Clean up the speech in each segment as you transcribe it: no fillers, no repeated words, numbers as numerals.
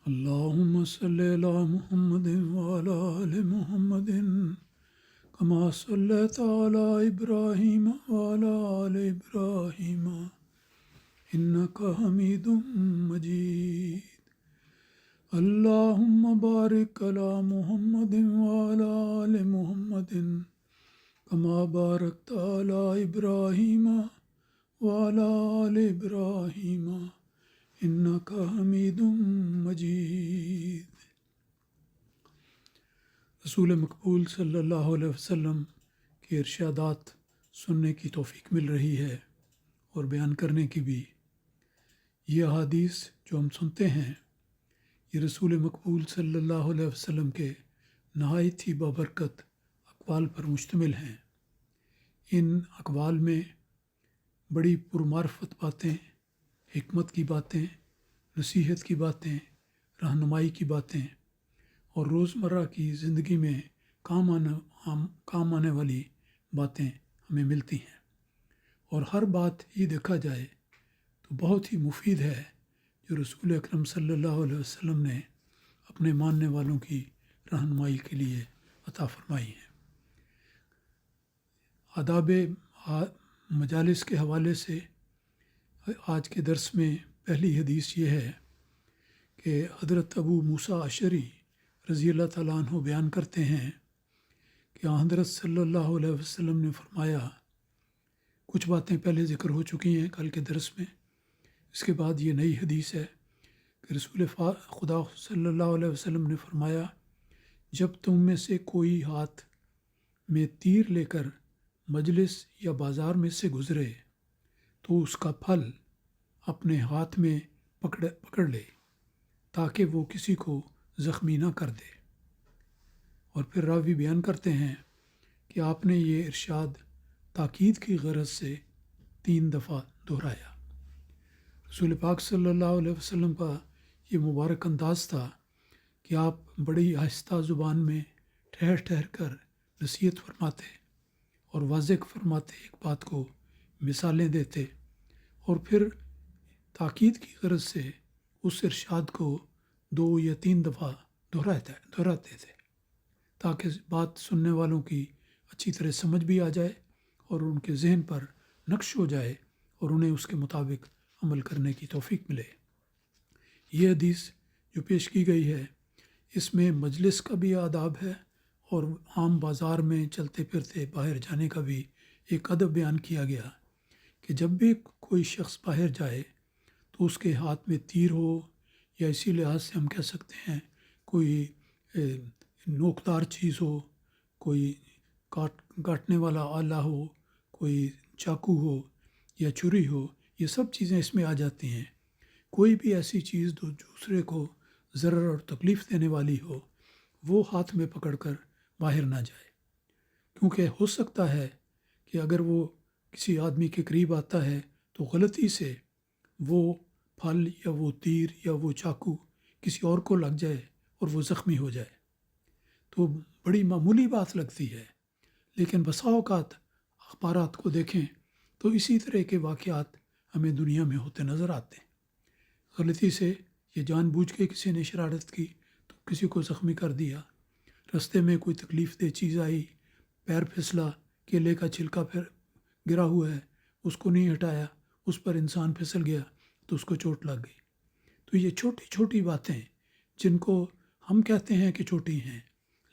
اللهم صل على محمد وعلى آل محمد كما صليت على إبراهيم وعلى آل إبراهيم إنك حميد مجيد. اللهم بارك على محمد وعلى آل محمد كما باركت على إبراهيم وعلى آل إبراهيم إنك حميد مجيد. رسول مقبول صلی اللہ علیہ وسلم کے ارشادات سننے کی توفیق مل رہی ہے اور بیان کرنے کی بھی. یہ احادیث جو ہم سنتے ہیں یہ رسول مقبول صلی اللہ علیہ وسلم کے نہایت ہی بابرکت اقوال پر مشتمل ہیں. ان اقوال میں بڑی پرمعرفت باتیں، حکمت کی باتیں، نصیحت کی باتیں، رہنمائی کی باتیں اور روزمرہ کی زندگی میں کام آنے والی باتیں ہمیں ملتی ہیں. اور ہر بات یہ دیکھا جائے تو بہت ہی مفید ہے جو رسول اکرم صلی اللہ علیہ وسلم نے اپنے ماننے والوں کی رہنمائی کے لیے عطا فرمائی ہیں. آداب مجالس کے حوالے سے آج کے درس میں پہلی حدیث یہ ہے کہ حضرت ابو موسیٰ اشعری رضی اللہ تعالیٰ عنہ بیان کرتے ہیں کہ حضرت صلی اللہ علیہ وسلم نے فرمایا. کچھ باتیں پہلے ذکر ہو چکی ہیں کل کے درس میں، اس کے بعد یہ نئی حدیث ہے کہ رسول خدا صلی اللہ علیہ وسلم نے فرمایا، جب تم میں سے کوئی ہاتھ میں تیر لے کر مجلس یا بازار میں سے گزرے تو اس کا پھل اپنے ہاتھ میں پکڑ لے تاکہ وہ کسی کو زخمی نہ کر دے. اور پھر راوی بیان کرتے ہیں کہ آپ نے یہ ارشاد تاکید کی غرض سے 3 دفعہ دہرایا. رسول پاک صلی اللہ علیہ وسلم کا یہ مبارک انداز تھا کہ آپ بڑی آہستہ زبان میں ٹھہر ٹھہر کر نصیحت فرماتے اور واضح فرماتے، ایک بات کو مثالیں دیتے اور پھر تاکید کی غرض سے اس ارشاد کو 2 یا 3 دفعہ دہراتے تھے تاکہ بات سننے والوں کی اچھی طرح سمجھ بھی آ جائے اور ان کے ذہن پر نقش ہو جائے اور انہیں اس کے مطابق عمل کرنے کی توفیق ملے. یہ حدیث جو پیش کی گئی ہے اس میں مجلس کا بھی آداب ہے اور عام بازار میں چلتے پھرتے باہر جانے کا بھی ایک ادب بیان کیا گیا کہ جب بھی کوئی شخص باہر جائے تو اس کے ہاتھ میں تیر ہو یا اسی لحاظ سے ہم کہہ سکتے ہیں کوئی نوکدار چیز ہو، کوئی کاٹنے والا آلہ ہو، کوئی چاقو ہو یا چھری ہو، یہ سب چیزیں اس میں آ جاتی ہیں. کوئی بھی ایسی چیز جو دوسرے کو ضرر اور تکلیف دینے والی ہو وہ ہاتھ میں پکڑ کر باہر نہ جائے، کیونکہ ہو سکتا ہے کہ اگر وہ کسی آدمی کے قریب آتا ہے تو غلطی سے وہ پھل یا وہ تیر یا وہ چاقو کسی اور کو لگ جائے اور وہ زخمی ہو جائے. تو بڑی معمولی بات لگتی ہے، لیکن بسا اوقات اخبارات کو دیکھیں تو اسی طرح کے واقعات ہمیں دنیا میں ہوتے نظر آتے ہیں. غلطی سے یہ جان بوجھ کے کسی نے شرارت کی تو کسی کو زخمی کر دیا، رستے میں کوئی تکلیف دہ چیز آئی، پیر پھسلا، کیلے کا چھلکا پھر گرا ہوا ہے، اس کو نہیں ہٹایا، اس پر انسان پھسل گیا تو اس کو چوٹ لگ گئی. تو یہ چھوٹی چھوٹی باتیں جن کو ہم کہتے ہیں کہ چھوٹی ہیں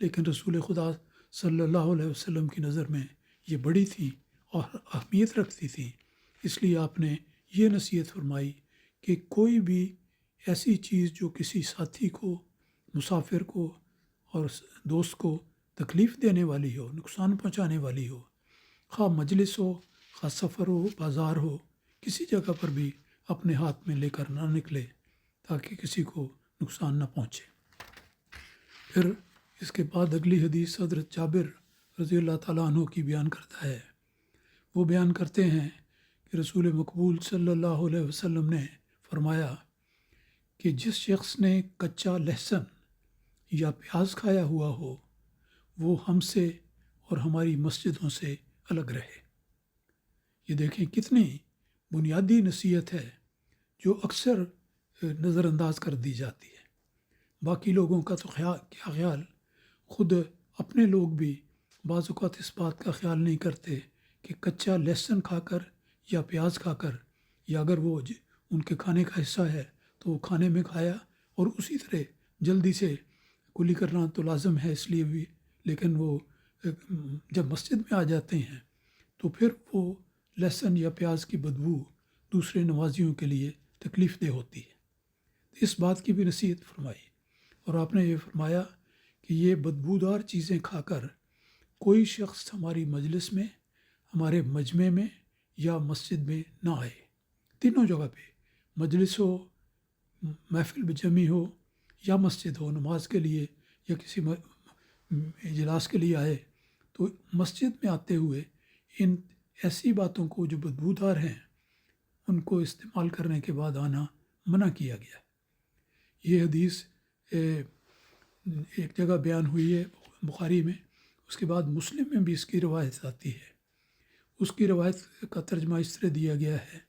لیکن رسول خدا صلی اللہ علیہ وسلم کی نظر میں یہ بڑی تھی اور اہمیت رکھتی تھی. اس لیے آپ نے یہ نصیحت فرمائی کہ کوئی بھی ایسی چیز جو کسی ساتھی کو، مسافر کو اور دوست کو تکلیف دینے والی ہو، نقصان پہنچانے والی ہو، خواہ مجلس ہو، خواہ سفر ہو، بازار ہو، کسی جگہ پر بھی اپنے ہاتھ میں لے کر نہ نکلے تاکہ کسی کو نقصان نہ پہنچے. پھر اس کے بعد اگلی حدیث حضرت جابر رضی اللہ تعالیٰ عنہ کی بیان کرتا ہے. وہ بیان کرتے ہیں کہ رسول مقبول صلی اللہ علیہ وسلم نے فرمایا کہ جس شخص نے کچا لہسن یا پیاز کھایا ہوا ہو وہ ہم سے اور ہماری مسجدوں سے الگ رہے. یہ دیکھیں کتنی بنیادی نصیحت ہے جو اکثر نظر انداز کر دی جاتی ہے. باقی لوگوں کا تو کیا خیال، خود اپنے لوگ بھی بعض اوقات اس بات کا خیال نہیں کرتے کہ کچا لہسن کھا کر یا پیاز کھا کر، یا اگر وہ ان کے کھانے کا حصہ ہے تو وہ کھانے میں کھایا، اور اسی طرح جلدی سے کلی کرنا تو لازم ہے اس لیے بھی، لیکن وہ جب مسجد میں آ جاتے ہیں تو پھر وہ لہسن یا پیاز کی بدبو دوسرے نمازیوں کے لیے تکلیف دہ ہوتی ہے۔ اس بات کی بھی نصیحت فرمائی، اور آپ نے یہ فرمایا کہ یہ بدبودار چیزیں کھا کر کوئی شخص ہماری مجلس میں، ہمارے مجمع میں یا مسجد میں نہ آئے۔ تینوں جگہ پہ، مجلس ہو، محفل جمی ہو یا مسجد ہو نماز کے لیے، یا کسی اجلاس کے لیے آئے، تو مسجد میں آتے ہوئے ان ایسی باتوں کو جو بدبودار ہیں ان کو استعمال کرنے کے بعد آنا منع کیا گیا ہے۔ یہ حدیث ایک جگہ بیان ہوئی ہے بخاری میں، اس کے بعد مسلم میں بھی اس کی روایت آتی ہے۔ اس کی روایت کا ترجمہ اس طرح دیا گیا ہے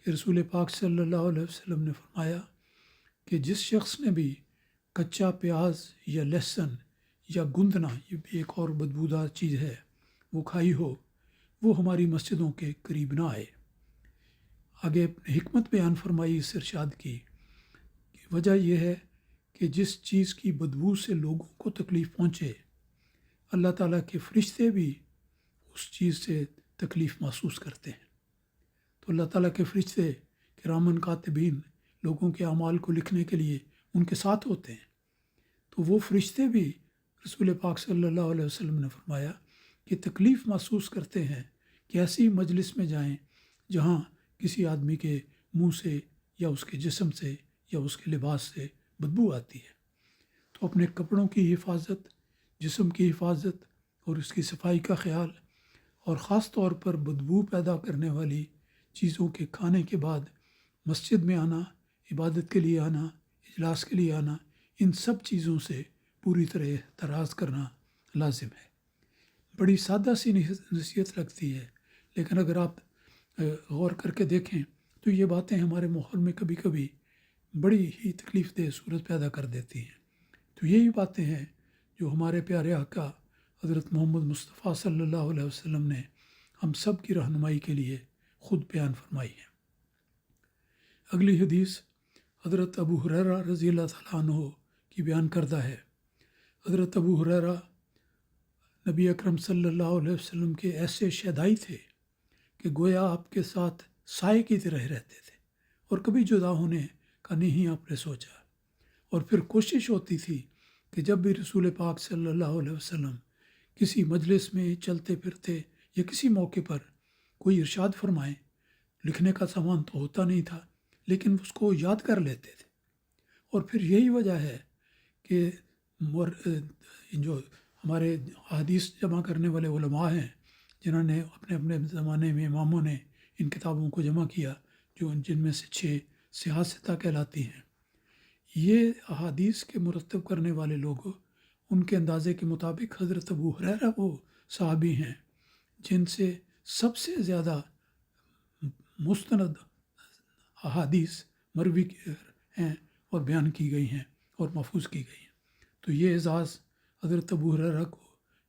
کہ رسول پاک صلی اللہ علیہ وسلم نے فرمایا کہ جس شخص نے بھی کچا پیاز یا لہسن یا گندنا، یہ بھی ایک اور بدبودار چیز ہے، وہ کھائی ہو، وہ ہماری مسجدوں کے قریب نہ آئے۔ آگے حکمت بیان فرمائی اس ارشاد کی کہ وجہ یہ ہے کہ جس چیز کی بدبو سے لوگوں کو تکلیف پہنچے، اللہ تعالیٰ کے فرشتے بھی اس چیز سے تکلیف محسوس کرتے ہیں۔ تو اللہ تعالیٰ کے فرشتے کرامن کاتبین لوگوں کے اعمال کو لکھنے کے لیے ان کے ساتھ ہوتے ہیں، تو وہ فرشتے بھی رسول پاک صلی اللہ علیہ وسلم نے فرمایا کہ تکلیف محسوس کرتے ہیں کہ ایسی مجلس میں جائیں جہاں کسی آدمی کے منہ سے یا اس کے جسم سے یا اس کے لباس سے بدبو آتی ہے۔ تو اپنے کپڑوں کی حفاظت، جسم کی حفاظت اور اس کی صفائی کا خیال، اور خاص طور پر بدبو پیدا کرنے والی چیزوں کے کھانے کے بعد مسجد میں آنا، عبادت کے لیے آنا، اجلاس کے لیے آنا، ان سب چیزوں سے پوری طرح احتراز کرنا لازم ہے۔ بڑی سادہ سی نصیحت لگتی ہے، لیکن اگر آپ غور کر کے دیکھیں تو یہ باتیں ہمارے ماحول میں کبھی کبھی بڑی ہی تکلیف دہ صورت پیدا کر دیتی ہیں۔ تو یہی باتیں ہیں جو ہمارے پیارے آقا حضرت محمد مصطفیٰ صلی اللہ علیہ وسلم نے ہم سب کی رہنمائی کے لیے خود بیان فرمائی ہیں۔ اگلی حدیث حضرت ابو ہریرہ رضی اللہ تعالیٰ عنہ کی بیان کردہ ہے۔ حضرت ابو ہریرہ نبی اکرم صلی اللہ علیہ وسلم کے ایسے شیدائی تھے کہ گویا آپ کے ساتھ سائے کی طرح رہتے تھے، اور کبھی جدا ہونے کا نہیں آپ نے سوچا۔ اور پھر کوشش ہوتی تھی کہ جب بھی رسول پاک صلی اللہ علیہ وسلم کسی مجلس میں چلتے پھرتے یا کسی موقع پر کوئی ارشاد فرمائیں، لکھنے کا سامان تو ہوتا نہیں تھا لیکن اس کو یاد کر لیتے تھے۔ اور پھر یہی وجہ ہے کہ جو ہمارے حدیث جمع کرنے والے علماء ہیں، جنہوں نے اپنے اپنے زمانے میں اماموں نے ان کتابوں کو جمع کیا، جن میں سے 6 سیاستہ کہلاتی ہیں، یہ احادیث کے مرتب کرنے والے لوگ ان کے اندازے کے مطابق حضرت ابو ہریرہ وہ صحابی ہیں جن سے سب سے زیادہ مستند احادیث مروی ہیں اور بیان کی گئی ہیں اور محفوظ کی گئی ہیں۔ تو یہ اعزاز حضرت ابو ہریرہ کو،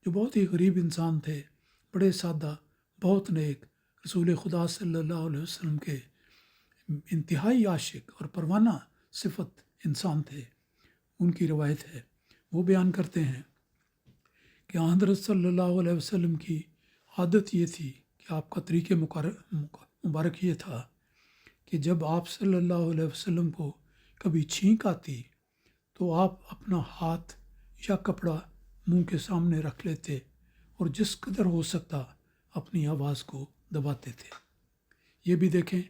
جو بہت ہی غریب انسان تھے، بڑے سادہ، بہت نیک، رسول خدا صلی اللہ علیہ وسلم کے انتہائی عاشق اور پروانہ صفت انسان تھے، ان کی روایت ہے۔ وہ بیان کرتے ہیں کہ حضرت صلی اللہ علیہ وسلم کی عادت یہ تھی کہ آپ کا طریقہ مبارک یہ تھا کہ جب آپ صلی اللہ علیہ وسلم کو کبھی چھینک آتی تو آپ اپنا ہاتھ یا کپڑا منہ کے سامنے رکھ لیتے اور جس قدر ہو سکتا اپنی آواز کو دباتے تھے۔ یہ بھی دیکھیں،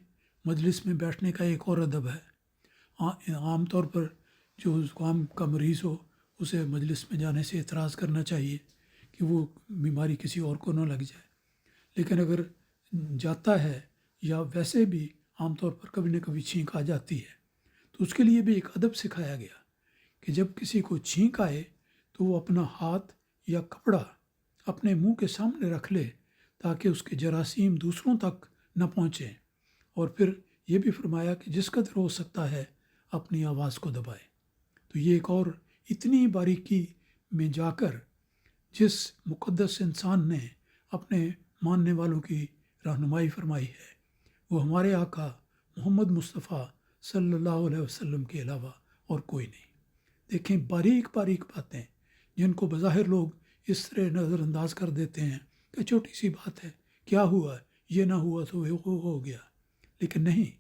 مجلس میں بیٹھنے کا ایک اور ادب ہے۔ عام طور پر جو زکام کا مریض ہو اسے مجلس میں جانے سے اعتراض کرنا چاہیے کہ وہ بیماری کسی اور کو نہ لگ جائے، لیکن اگر جاتا ہے یا ویسے بھی عام طور پر کبھی نہ کبھی چھینک آ جاتی ہے تو اس کے لیے بھی ایک ادب سکھایا گیا کہ جب کسی کو چھینک آئے تو وہ اپنا ہاتھ یا کپڑا اپنے منہ کے سامنے رکھ لے تاکہ اس کے جراثیم دوسروں تک نہ پہنچیں، اور پھر یہ بھی فرمایا کہ جس قدر ہو سکتا ہے اپنی آواز کو دبائے۔ تو یہ ایک اور اتنی باریکی میں جا کر جس مقدس انسان نے اپنے ماننے والوں کی رہنمائی فرمائی ہے وہ ہمارے آقا محمد مصطفیٰ صلی اللہ علیہ وسلم کے علاوہ اور کوئی نہیں۔ دیکھیں باریک باریک باتیں جن کو بظاہر لوگ اس طرح نظر انداز کر دیتے ہیں کہ چھوٹی سی بات ہے، کیا ہوا، یہ نہ ہوا تو وہ ہو گیا، لیکن نہیں،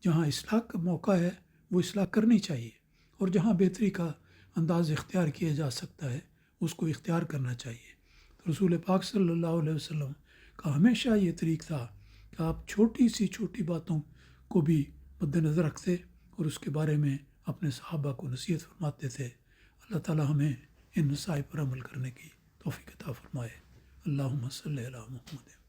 جہاں اصلاح کا موقع ہے وہ اصلاح کرنی چاہیے، اور جہاں بہتری کا انداز اختیار کیا جا سکتا ہے اس کو اختیار کرنا چاہیے۔ تو رسول پاک صلی اللہ علیہ وسلم کا ہمیشہ یہ طریق تھا کہ آپ چھوٹی سی چھوٹی باتوں کو بھی مد نظر رکھتے اور اس کے بارے میں اپنے صحابہ کو نصیحت فرماتے تھے۔ اللہ تعالی ہمیں ان نصائح پر عمل کرنے کی توفیق عطا فرمائے۔ اللہم صلی علی محمد۔